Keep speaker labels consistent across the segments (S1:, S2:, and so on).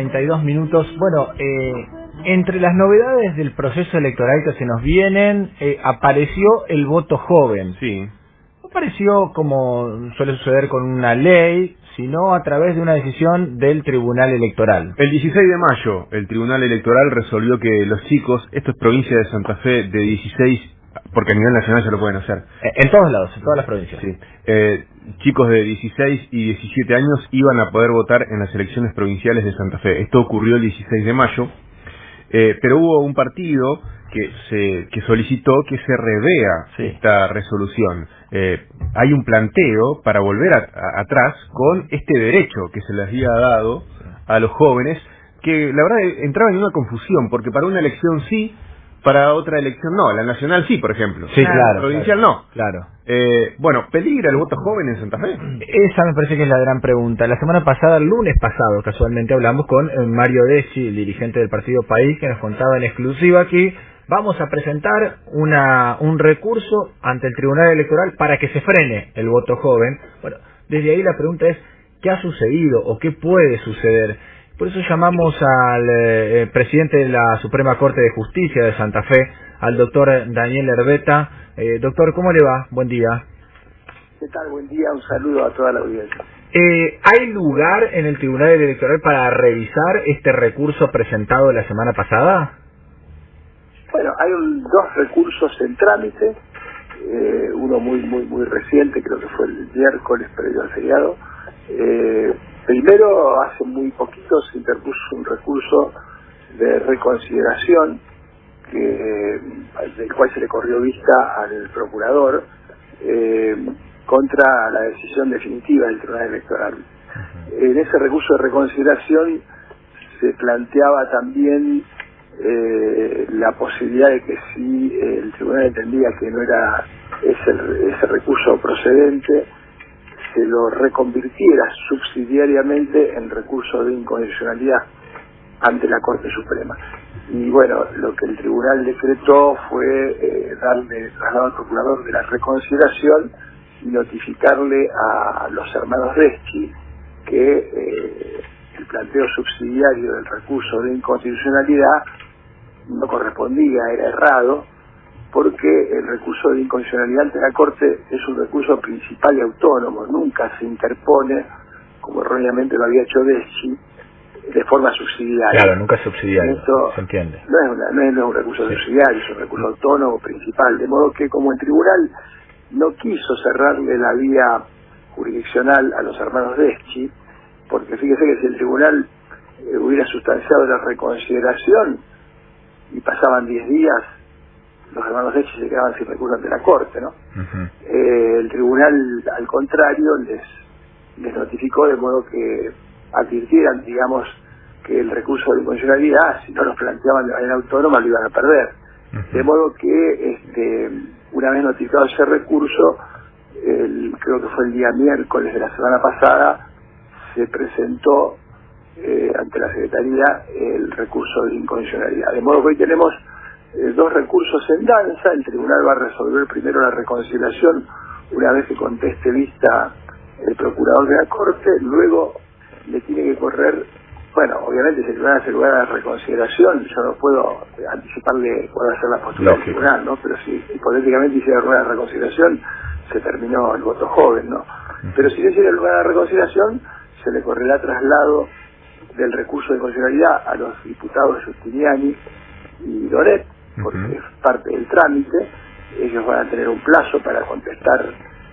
S1: 32 minutos. Bueno, entre las novedades del proceso electoral que se nos vienen, apareció el voto joven.
S2: Sí.
S1: No apareció como suele suceder con una ley, sino a través de una decisión del Tribunal Electoral.
S2: El 16 de mayo, el Tribunal Electoral resolvió que los chicos, esto es provincia de Santa Fe, de 16, porque a nivel nacional ya lo pueden hacer.
S1: En todos lados, en todas las provincias.
S2: Sí. Chicos de 16 y 17 años iban a poder votar en las elecciones provinciales de Santa Fe. Esto ocurrió el 16 de mayo, pero hubo un partido que solicitó que se revea esta resolución. Hay un planteo para volver atrás con este derecho que se les había dado a los jóvenes, que la verdad entraba en una confusión, porque para una elección sí, para otra elección no. La nacional sí, por ejemplo.
S1: Sí, claro.
S2: La provincial no.
S1: Claro.
S2: Bueno, ¿peligra el voto joven en Santa Fe?
S1: Esa me parece que es la gran pregunta. La semana pasada, el lunes pasado, casualmente hablamos con Mario Deschi, el dirigente del partido País, que nos contaba en exclusiva que vamos a presentar un recurso ante el Tribunal Electoral para que se frene el voto joven. Bueno, desde ahí la pregunta es, ¿qué ha sucedido o qué puede suceder? Por eso llamamos al presidente de la Suprema Corte de Justicia de Santa Fe, al doctor Daniel Herbeta. Doctor, ¿cómo le va? Buen día.
S3: ¿Qué tal? Buen día, un saludo a toda la audiencia.
S1: ¿Hay lugar en el Tribunal Electoral para revisar este recurso presentado la semana pasada?
S3: Bueno, hay dos recursos en trámite, uno muy reciente, creo que fue el miércoles previo al feriado. Primero, hace muy poquito se interpuso un recurso de reconsideración del cual se le corrió vista al procurador contra la decisión definitiva del Tribunal Electoral. En ese recurso de reconsideración se planteaba también la posibilidad de que si el tribunal entendía que no era ese recurso procedente, se lo reconvirtiera subsidiariamente en recurso de inconstitucionalidad ante la Corte Suprema. Y bueno, lo que el tribunal decretó fue darle traslado al procurador de la reconsideración y notificarle a los hermanos Deschi que el planteo subsidiario del recurso de inconstitucionalidad no correspondía, era errado, porque el recurso de inconstitucionalidad ante la Corte es un recurso principal y autónomo, nunca se interpone, como erróneamente lo había hecho Deschi, de forma subsidiaria.
S1: Claro, nunca es subsidiario,
S3: esto
S1: se entiende.
S3: No es un recurso subsidiario, es un recurso autónomo principal, de modo que como el tribunal no quiso cerrarle la vía jurisdiccional a los hermanos Deschi, porque fíjese que si el tribunal hubiera sustanciado la reconsideración y pasaban 10 días, los hermanos Deschi se quedaban sin recurso ante la Corte, ¿no? El tribunal, al contrario, les notificó de modo que advirtieran, digamos, que el recurso de inconstitucionalidad, si no los planteaban de manera autónoma, lo iban a perder. De modo que, una vez notificado ese recurso, creo que fue el día miércoles de la semana pasada, se presentó ante la Secretaría el recurso de inconstitucionalidad. De modo que hoy tenemos dos recursos en danza. El tribunal va a resolver primero la reconciliación una vez que conteste vista el procurador de la Corte, luego le tiene que correr, bueno, obviamente si el tribunal hace lugar a la reconsideración, yo no puedo anticiparle cuál va a ser la postura del tribunal, ¿no? Pero si hipotéticamente hiciera lugar a la reconsideración, se terminó el voto joven, ¿no? Pero si no hiciera lugar a la reconsideración, se le correrá traslado del recurso de constitucionalidad a los diputados Giustiniani y Doret, porque es parte del trámite. Ellos van a tener un plazo para contestar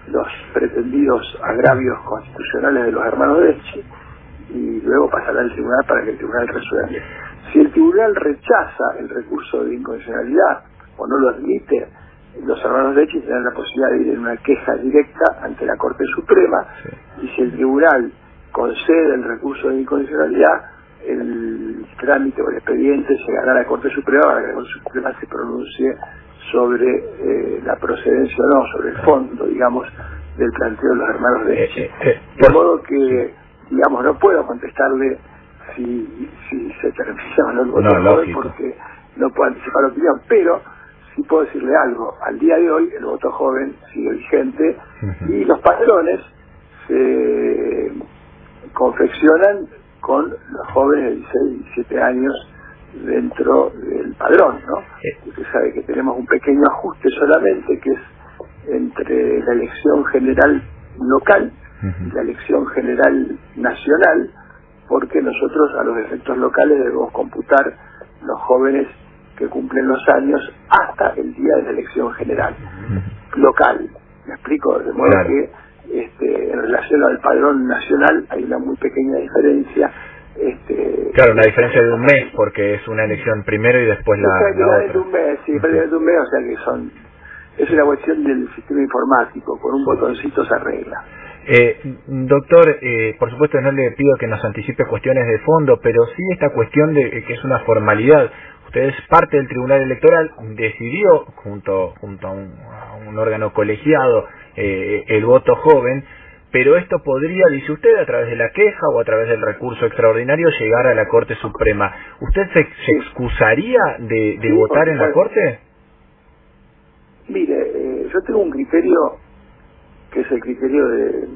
S3: los pretendidos agravios constitucionales de los hermanos Deschi y luego pasará al tribunal para que el tribunal resuelva. Si el tribunal rechaza el recurso de inconstitucionalidad o no lo admite, los hermanos Deschi tendrán la posibilidad de ir en una queja directa ante la Corte Suprema, y si el tribunal concede el recurso de inconstitucionalidad, el trámite o el expediente llegará a la Corte Suprema para que la Corte Suprema se pronuncie sobre la procedencia o no, sobre el fondo, digamos, del planteo de los hermanos Deschi. De modo que, digamos, no puedo contestarle si se termina o no el voto joven, porque no puedo anticipar la opinión, pero sí puedo decirle algo. Al día de hoy el voto joven sigue vigente y los padrones se confeccionan con los jóvenes de 16 y 17 años dentro del padrón, ¿no? Usted sabe que tenemos un pequeño ajuste solamente, que es entre la elección general local y la elección general nacional, porque nosotros a los efectos locales debemos computar los jóvenes que cumplen los años hasta el día de la elección general local. ¿Me explico? De modo que en relación al padrón nacional hay una muy pequeña diferencia.
S1: Claro, una diferencia de un mes, porque es una elección primero y después la otra.
S3: De un mes, sí, prácticamente un mes, o sea que es una cuestión del sistema informático, con un botoncito se arregla.
S1: Doctor, por supuesto no le pido que nos anticipe cuestiones de fondo, pero sí esta cuestión de que es una formalidad. Usted es parte del Tribunal Electoral, decidió junto a un órgano colegiado el voto joven, pero esto podría, dice usted, a través de la queja o a través del recurso extraordinario llegar a la Corte Suprema. ¿Usted se excusaría de votar en la Corte?
S3: Mire, yo tengo un criterio que es el criterio de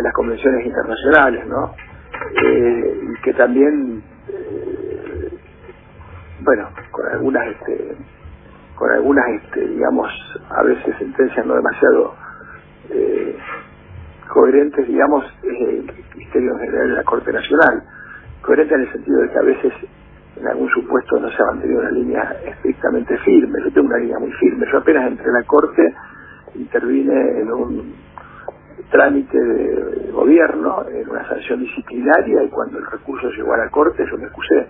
S3: las convenciones internacionales, ¿no? Y que también, bueno, con algunas digamos, a veces sentencias no demasiado coherentes, digamos, es el criterio general de la Corte Nacional. Coherente en el sentido de que a veces en algún supuesto no se ha mantenido una línea estrictamente firme. Yo tengo una línea muy firme. Yo apenas entré a la Corte, intervine en un trámite de gobierno, en una sanción disciplinaria, y cuando el recurso llegó a la Corte yo me excusé.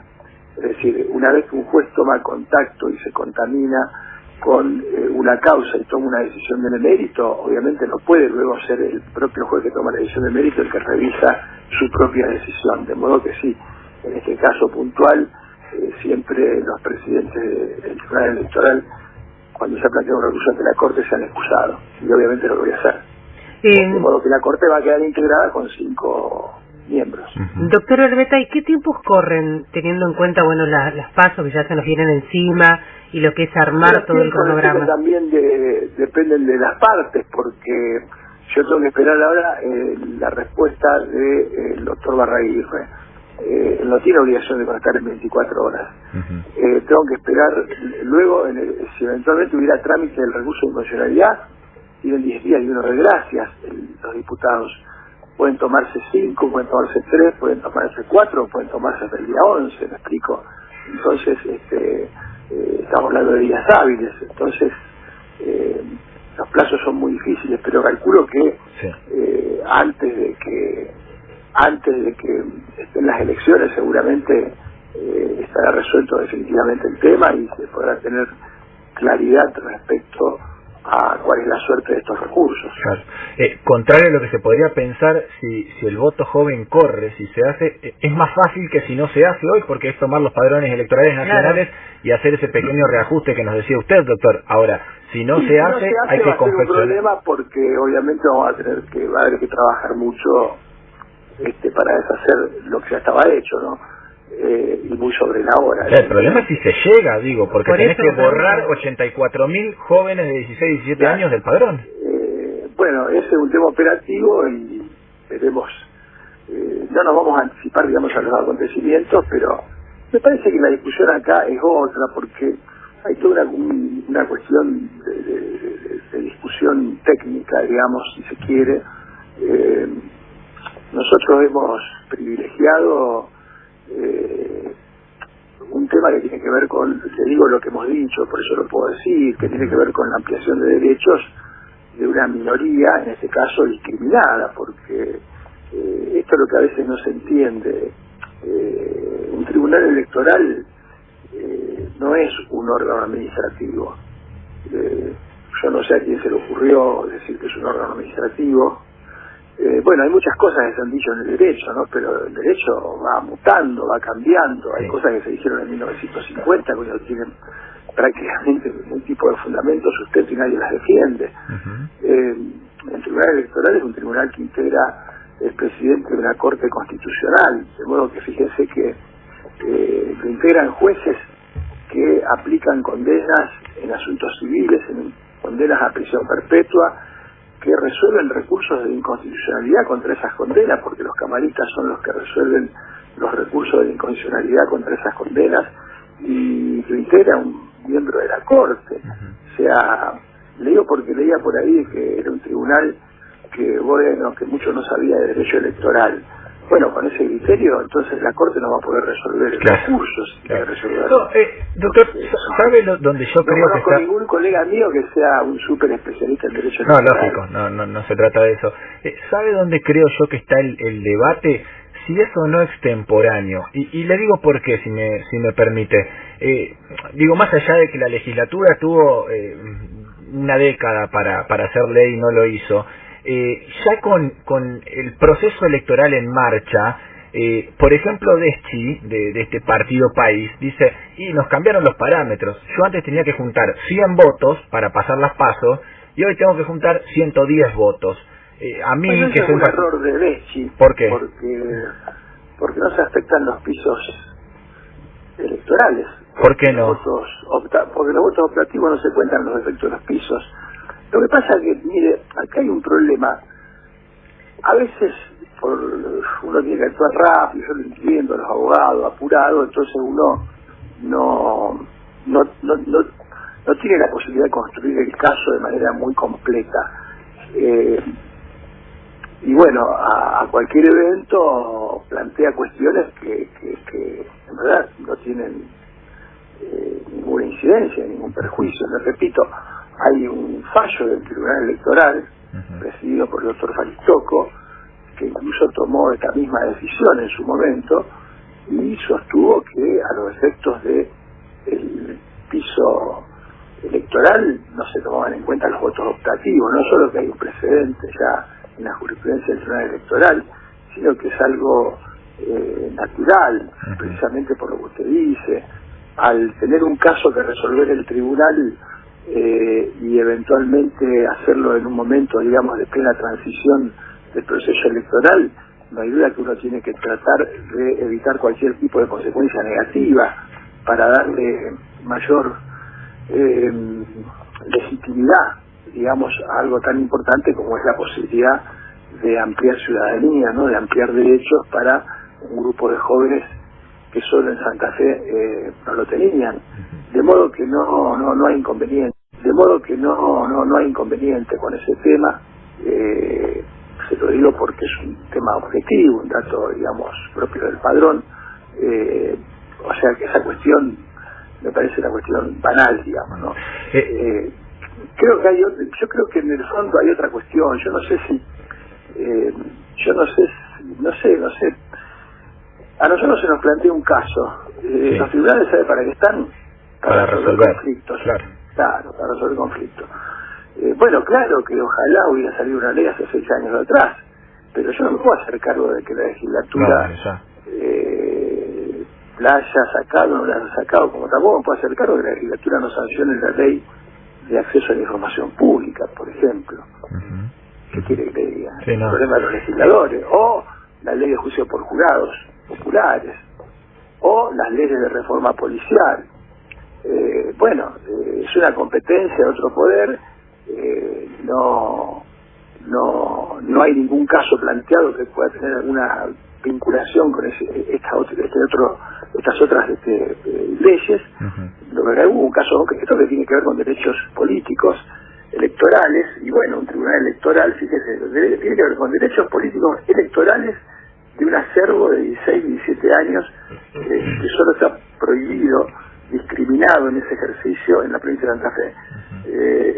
S3: Es decir, una vez que un juez toma contacto y se contamina con una causa y toma una decisión de mérito, obviamente no puede luego ser el propio juez que toma la decisión de mérito el que revisa su propia decisión. De modo que sí, en este caso puntual, siempre los presidentes del Tribunal Electoral, cuando se ha planteado un recurso ante la Corte, se han excusado, y obviamente lo voy a hacer. De modo que la Corte va a quedar integrada con 5 miembros.
S4: Doctor Orbeta, ¿y qué tiempos corren, teniendo en cuenta, bueno, las pasos que ya se nos vienen encima y lo que es armar todo el cronograma?
S3: También dependen de las partes, porque yo tengo que esperar ahora la respuesta del doctor Barraguirre. No tiene obligación de contestar en 24 horas. Tengo que esperar, luego, si eventualmente hubiera trámite del recurso de inconstitucionalidad, tienen 10 días y uno de gracias. Los diputados pueden tomarse 5, pueden tomarse 3, pueden tomarse 4, pueden tomarse hasta el día 11, ¿me explico? Entonces, estamos hablando de días hábiles, entonces los plazos son muy difíciles, pero calculo que antes de que estén las elecciones seguramente estará resuelto definitivamente el tema y se podrá tener claridad respecto a cuál es la suerte de estos recursos.
S1: Claro. Contrario a lo que se podría pensar, si el voto joven corre, si se hace, es más fácil que si no se hace hoy, porque es tomar los padrones electorales nacionales y hacer ese pequeño reajuste que nos decía usted, doctor. Ahora, si no se hace, hay que confeccionar.
S3: Un problema porque obviamente va a haber que trabajar mucho para deshacer lo que ya estaba hecho, ¿no? Y muy sobre la hora.
S1: El problema es si se llega, digo, porque tenés que borrar 84.000 jóvenes de 16 y 17 años del padrón.
S3: Bueno, ese es un tema operativo y veremos. No nos vamos a anticipar, digamos, a los acontecimientos, pero me parece que la discusión acá es otra, porque hay toda una cuestión de discusión técnica, digamos, si se quiere. Nosotros hemos privilegiado un tema que tiene que ver con, le digo lo que hemos dicho, por eso lo puedo decir, que tiene que ver con la ampliación de derechos de una minoría, en este caso discriminada, porque esto es lo que a veces no se entiende. Un tribunal electoral no es un órgano administrativo. Yo no sé a quién se le ocurrió decir que es un órgano administrativo. Bueno, hay muchas cosas que se han dicho en el derecho, ¿no? Pero el derecho va mutando, va cambiando. Hay cosas que se dijeron en 1950 que hoy no tienen prácticamente ningún tipo de fundamento, sustento y nadie las defiende. El tribunal electoral es un tribunal que integra el presidente de una corte constitucional, de modo que fíjense que lo integran jueces que aplican condenas en asuntos civiles, en condenas a prisión perpetua, que resuelven recursos de inconstitucionalidad contra esas condenas, porque los camaristas son los que resuelven los recursos de inconstitucionalidad contra esas condenas, y lo integra un miembro de la Corte. O sea, le digo porque leía por ahí que era un tribunal que, bueno, que mucho no sabía de derecho electoral. Bueno, con ese criterio, entonces la Corte no va a poder resolver recursos.
S1: Claro. Doctor, ¿sabe dónde yo creo que está?
S3: No conozco ningún colega mío que sea un súper especialista en derecho
S1: electoral. No, lógico, no se trata de eso. ¿Sabe dónde creo yo que está el debate? Si es o no extemporáneo. Y le digo por qué, si me permite. Digo, más allá de que la legislatura tuvo una década para hacer ley y no lo hizo, ya con el proceso electoral en marcha, por ejemplo, Deschi, de este partido País, dice, y nos cambiaron los parámetros. Yo antes tenía que juntar 100 votos para pasar las PASO, y hoy tengo que juntar 110 votos. A mí,
S3: bueno,
S1: que
S3: es un error de Deschi.
S1: ¿Por qué?
S3: Porque no se afectan los pisos electorales.
S1: ¿Por qué no?
S3: Porque los votos optativos no se cuentan los efectos de los pisos. Lo que pasa es que, mire, acá hay un problema. A veces uno tiene que actuar rápido, yo lo entiendo, los abogados, apurado, entonces uno no tiene la posibilidad de construir el caso de manera muy completa. Y bueno, a cualquier evento plantea cuestiones que en verdad no tienen ninguna incidencia, ningún perjuicio. Les repito, hay un fallo del Tribunal Electoral, presidido por el doctor Falistoco, que incluso tomó esta misma decisión en su momento y sostuvo que a los efectos del piso electoral no se tomaban en cuenta los votos optativos. No solo que hay un precedente ya en la jurisprudencia del Tribunal Electoral, sino que es algo natural, precisamente por lo que usted dice. Al tener un caso que resolver el tribunal y eventualmente hacerlo en un momento, digamos, de plena transición del proceso electoral, no hay duda que uno tiene que tratar de evitar cualquier tipo de consecuencia negativa para darle mayor legitimidad, digamos, a algo tan importante como es la posibilidad de ampliar ciudadanía, ¿no? De ampliar derechos para un grupo de jóvenes que solo en Santa Fe no lo tenían. De modo que no hay inconveniente. De modo que no hay inconveniente con ese tema. Se lo digo porque es un tema objetivo, un dato, digamos, propio del padrón. O sea que esa cuestión me parece una cuestión banal, digamos, ¿no? Creo que yo creo que en el fondo hay otra cuestión. Yo no sé si a nosotros se nos plantea un caso.
S1: Sí.
S3: Los tribunales, ¿sabe para qué están?
S1: Para resolver
S3: conflictos.
S1: Claro,
S3: para resolver conflictos. Bueno, claro que ojalá hubiera salido una ley hace 6 años atrás, pero yo no me puedo hacer cargo de que la legislatura la haya sacado o no la haya sacado, como tampoco me puedo hacer cargo de que la legislatura no sancione la ley de acceso a la información pública, por ejemplo. ¿Qué quiere que le diga?
S1: Sí, no.
S3: El problema de los legisladores, o la ley de juicio por jurados populares, o las leyes de reforma policial. Es una competencia de otro poder. No hay ningún caso planteado que pueda tener alguna vinculación con estas otras leyes. Lo que hubo un caso concreto que tiene que ver con derechos políticos electorales, y bueno, un tribunal electoral, fíjese, tiene que ver con derechos políticos electorales de un acervo de 16, 17 años que solo está prohibido, discriminado en ese ejercicio en la provincia de Santa Fe.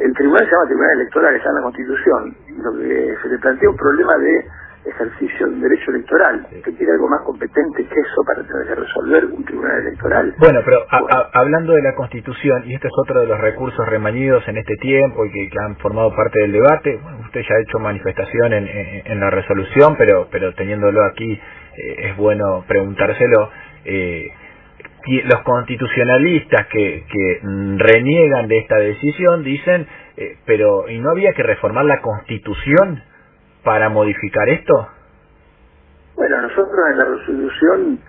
S3: El tribunal se llama Tribunal Electoral, está en la Constitución, y lo que se le plantea un problema de ejercicio de un derecho electoral, que tiene algo más competente que eso para tener que resolver un tribunal electoral.
S1: Bueno, pero hablando de la Constitución, y este es otro de los recursos remanidos en este tiempo y que han formado parte del debate, bueno, usted ya ha hecho manifestación en la resolución, pero teniéndolo aquí es bueno preguntárselo. Los constitucionalistas que reniegan de esta decisión dicen, pero ¿y no había que reformar la Constitución para modificar esto?
S3: Bueno, nosotros en la resolución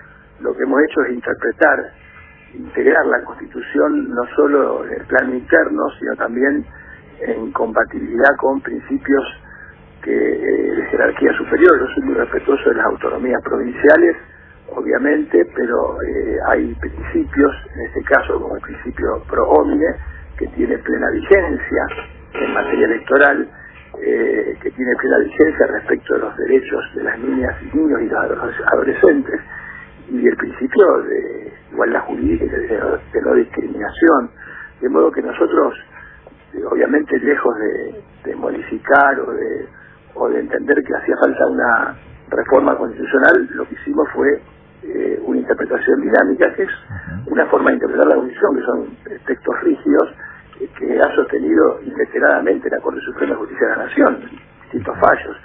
S3: lo que hemos hecho es integrar la Constitución no solo en el plano interno, sino también en compatibilidad con principios de jerarquía superior. Yo soy muy respetuoso de las autonomías provinciales, obviamente, pero hay principios, en este caso como el principio pro homine, que tiene plena vigencia en materia electoral, que tiene plena vigencia respecto de los derechos de las niñas y niños y los adolescentes, y el principio de igualdad jurídica y de no discriminación, de modo que nosotros, obviamente, lejos de modificar o de entender que hacía falta una reforma constitucional, lo que hicimos fue una interpretación dinámica, que es una forma de interpretar la Constitución, que son textos rígidos, que ha sostenido inveteradamente la Corte Suprema de Justicia de la Nación, distintos fallos.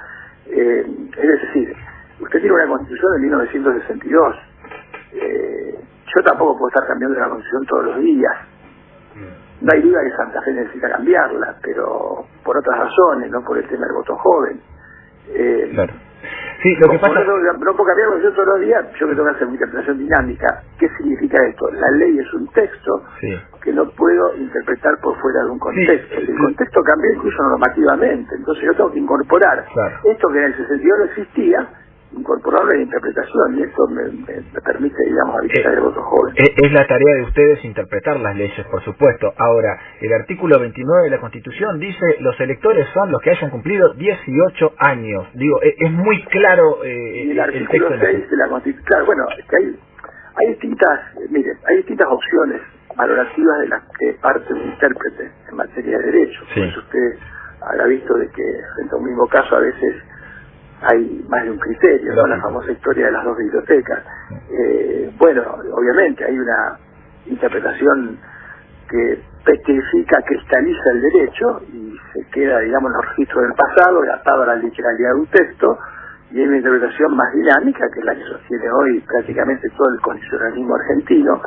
S3: Es decir, usted tiene una Constitución de 1962. Yo tampoco puedo estar cambiando la Constitución todos los días. No hay duda que Santa Fe necesita cambiarla, pero por otras razones, no por el tema del voto joven.
S1: Claro. Sí, lo que pasa...
S3: No puedo cambiar la Constitución todos los días, yo que tengo que hacer una interpretación dinámica. ¿Qué significa esto? La ley es un texto que no puedo interpretar por fuera de un contexto. El contexto cambia incluso normativamente, entonces yo tengo que incorporar esto que en el 62 no existía, incorporarlo en la interpretación, y esto me permite, digamos, habilitar el voto joven.
S1: Es la tarea de ustedes interpretar las leyes, por supuesto. Ahora, el artículo 29 de la Constitución dice: los electores son los que hayan cumplido 18 años. Digo, es muy claro
S3: y el artículo 6 de la Constitución. Claro, bueno, es que hay distintas, miren, hay distintas opciones valorativas de las que parte un intérprete en materia de derecho. Por eso usted habrá visto de que frente a un mismo caso a veces hay más de un criterio, ¿no? La famosa historia de las dos bibliotecas. Bueno, obviamente hay una interpretación que petrifica, cristaliza el derecho y se queda, digamos, en los registros del pasado, atado a la literalidad de un texto, y hay una interpretación más dinámica, que es la que sostiene hoy prácticamente todo el constitucionalismo argentino,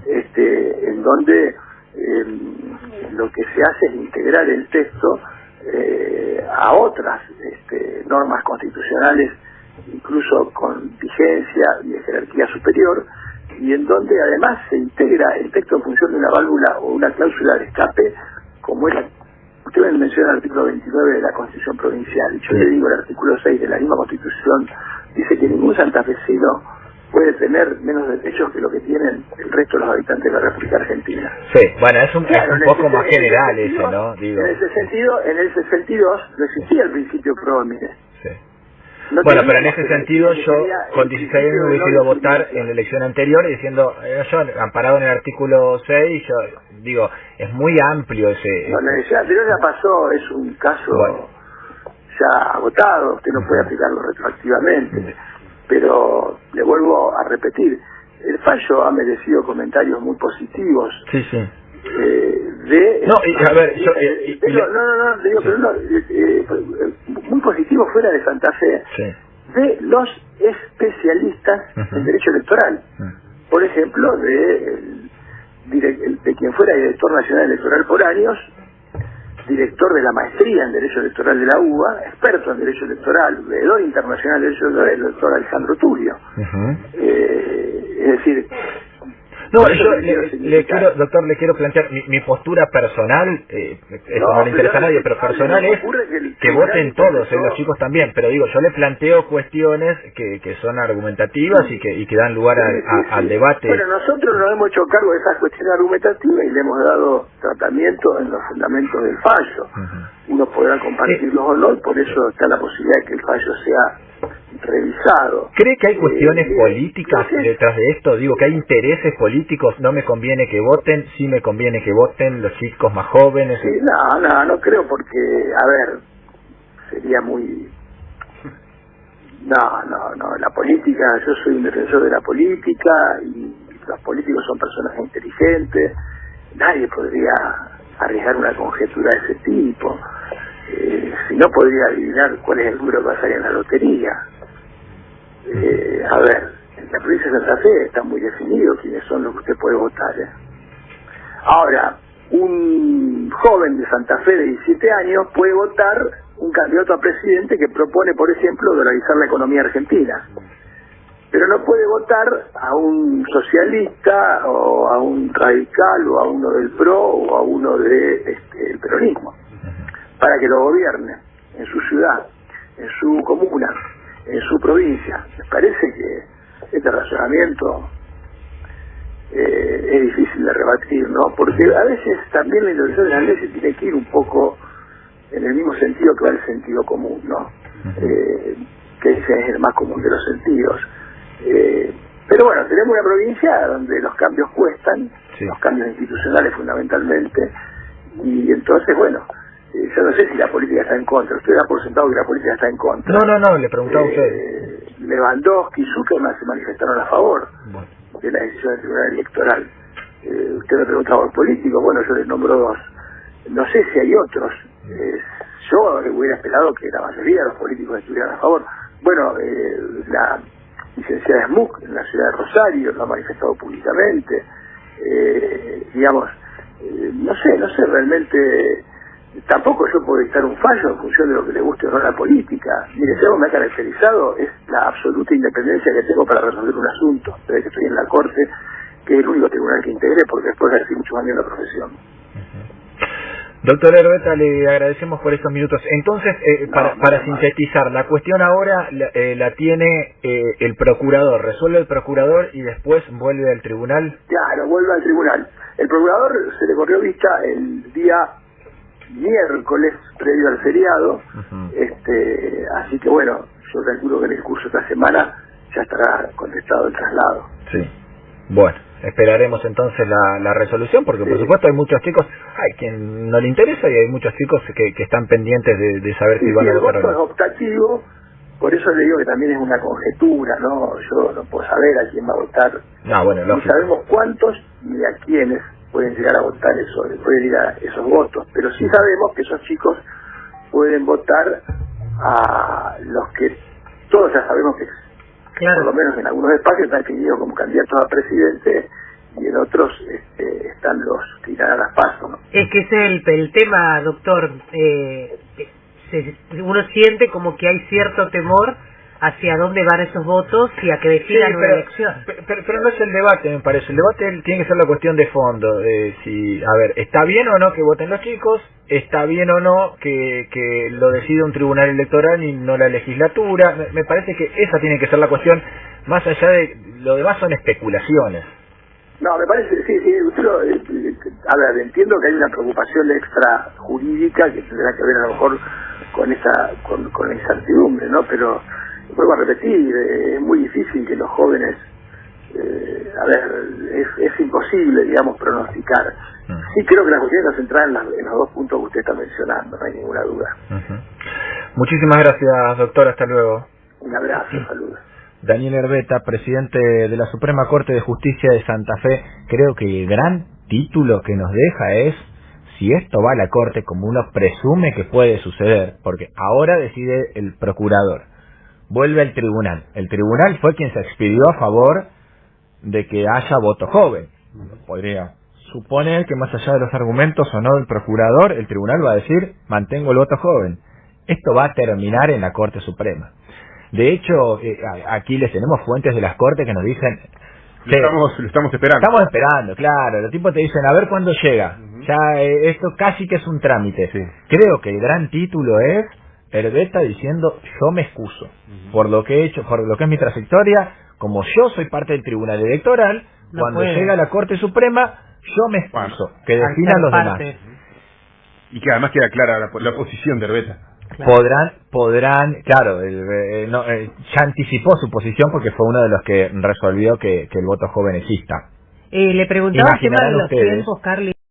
S3: en donde lo que se hace es integrar el texto a otras normas constitucionales, incluso con vigencia y de jerarquía superior, y en donde además se integra el texto en función de una válvula o una cláusula de escape, como es usted me menciona el artículo 29 de la Constitución Provincial, y yo le digo el artículo 6 de la misma Constitución, dice que ningún santafesino puede tener menos derechos que lo que tienen el resto de los habitantes de la República Argentina.
S1: Sí, bueno, es un poco más general eso, ¿no? Digo.
S3: En ese sentido no existía el principio pro homine.
S1: Sí. No, bueno, pero en ese sentido yo con 16 años hubiese ido a votar en la elección anterior diciendo, yo amparado en el artículo 6, yo digo, es muy amplio ese...
S3: No, la elección anterior ya pasó, es un caso ya agotado, usted no puede aplicarlo retroactivamente. Pero le vuelvo a repetir, el fallo ha merecido comentarios muy positivos.
S1: Sí, sí.
S3: Muy positivos fuera de Santa Fe, de los especialistas en derecho electoral. Por ejemplo, de quien fuera director nacional electoral por años, director de la maestría en Derecho Electoral de la UBA, experto en Derecho Electoral, veedor internacional de Derecho Electoral, el doctor Alejandro Tulio. Es decir...
S1: No, yo le quiero plantear mi postura personal, eso no le interesa a nadie, pero personal es que voten todos, los chicos también, pero digo, yo le planteo cuestiones que son argumentativas y que dan lugar al debate.
S3: Bueno, nosotros nos hemos hecho cargo de esas cuestiones argumentativas y le hemos dado tratamiento en los fundamentos del fallo. Uno podrá compartirlos o no, y por eso está la posibilidad de que el fallo sea revisado.
S1: ¿Cree que hay cuestiones políticas detrás de esto? Digo, que hay intereses políticos, no me conviene que voten, sí me conviene que voten los chicos más jóvenes.
S3: Sí, no creo, porque, a ver, sería muy... No, la política, yo soy un defensor de la política y los políticos son personas inteligentes, nadie podría arriesgar una conjetura de ese tipo. Si no, podría adivinar cuál es el número que va a salir en la lotería. A ver, en la provincia de Santa Fe está muy definido quiénes son los que usted puede votar. Ahora, un joven de Santa Fe de 17 años puede votar un candidato a presidente que propone, por ejemplo, dolarizar la economía argentina. Pero no puede votar a un socialista o a un radical o a uno del PRO o a uno del peronismo para que lo gobierne en su ciudad. en su comuna, en su provincia. Me parece que este razonamiento es difícil de rebatir, ¿no? Porque a veces también la interpretación de las leyes tiene que ir un poco en el mismo sentido que va el sentido común, ¿no? Que ese es el más común de los sentidos. Pero bueno, tenemos una provincia donde los cambios cuestan, los cambios institucionales fundamentalmente, y entonces, bueno, yo no sé si la política está en contra. Usted da por sentado que la política está en contra.
S1: No, le preguntaba a usted.
S3: Lewandowski y Zuckerman se manifestaron a favor de la decisión del Tribunal Electoral. Usted me preguntaba por políticos, bueno, yo les nombro dos. No sé si hay otros. Yo hubiera esperado que la mayoría de los políticos estuvieran a favor. Bueno, la licenciada Smook en la ciudad de Rosario lo ha manifestado públicamente. Digamos, no sé, realmente tampoco yo puedo dictar un fallo en función de lo que le guste o no a la política. Mire, si algo me ha caracterizado es la absoluta independencia que tengo para resolver un asunto, desde que estoy en la Corte, que es el único tribunal que integré, porque después ejercí muchos años en la profesión.
S1: Doctor Herbeta, le agradecemos por estos minutos. Entonces, para sintetizar, la cuestión ahora la tiene el procurador, resuelve el procurador y después vuelve al tribunal.
S3: Claro, vuelve al tribunal. El procurador se le corrió vista el día miércoles previo al feriado, así que bueno, yo calculo que en el curso de esta semana ya estará contestado el traslado.
S1: Sí, bueno, esperaremos entonces la resolución, porque por supuesto hay muchos chicos, hay quien no le interesa y hay muchos chicos que están pendientes de saber si van a votar o no.
S3: El voto es optativo, por eso le digo que también es una conjetura, ¿no? Yo no puedo saber a quién va a votar,
S1: lógico.
S3: No sabemos cuántos ni a quiénes pueden llegar a votar pueden ir a esos votos, pero sí sabemos que esos chicos pueden votar a los que todos ya sabemos que por lo menos en algunos espacios están definidos como candidatos a presidente y en otros están los que irán a las PASO, ¿no?
S4: Es que ese es el tema, doctor. Uno siente como que hay cierto temor hacia dónde van esos votos y a que definan una elección.
S1: Pero no es el debate, me parece. El debate tiene que ser la cuestión de fondo. Si, a ver, ¿está bien o no que voten los chicos? ¿Está bien o no que lo decida un tribunal electoral y no la legislatura? Me parece que esa tiene que ser la cuestión, más allá de lo demás son especulaciones.
S3: No, me parece, sí, a ver, entiendo que hay una preocupación extra jurídica que tendrá que ver a lo mejor con la incertidumbre, ¿no? Pero vuelvo a repetir, es muy difícil que los jóvenes, es imposible, digamos, pronosticar. Sí creo que la cuestión está centrada en los dos puntos que usted está mencionando, no hay ninguna duda.
S1: Muchísimas gracias, doctor, hasta luego.
S3: Un abrazo, saludos.
S1: Daniel Herbeta, presidente de la Suprema Corte de Justicia de Santa Fe. Creo que el gran título que nos deja es si esto va a la Corte como uno presume que puede suceder, porque ahora decide el procurador, vuelve al tribunal. El tribunal fue quien se expidió a favor de que haya voto joven. Podría suponer que más allá de los argumentos o no del procurador, el tribunal va a decir mantengo el voto joven. Esto va a terminar en la Corte Suprema. De hecho, aquí les tenemos fuentes de las Cortes que nos dicen...
S2: Lo estamos esperando.
S1: Estamos esperando, claro. Los tipos te dicen, a ver cuándo llega. Ya esto casi que es un trámite. Creo que el gran título es Herbeta diciendo, yo me excuso por lo que he hecho, por lo que es mi trayectoria, como yo soy parte del Tribunal Electoral, cuando llega a la Corte Suprema, yo me excuso, que definan los demás.
S2: Y que además queda clara la posición de Herbeta.
S1: Podrán, claro, ya anticipó su posición porque fue uno de los que resolvió que el voto joven exista.
S4: Le preguntaba el tema de los
S1: ustedes,
S4: tiempos, Carly.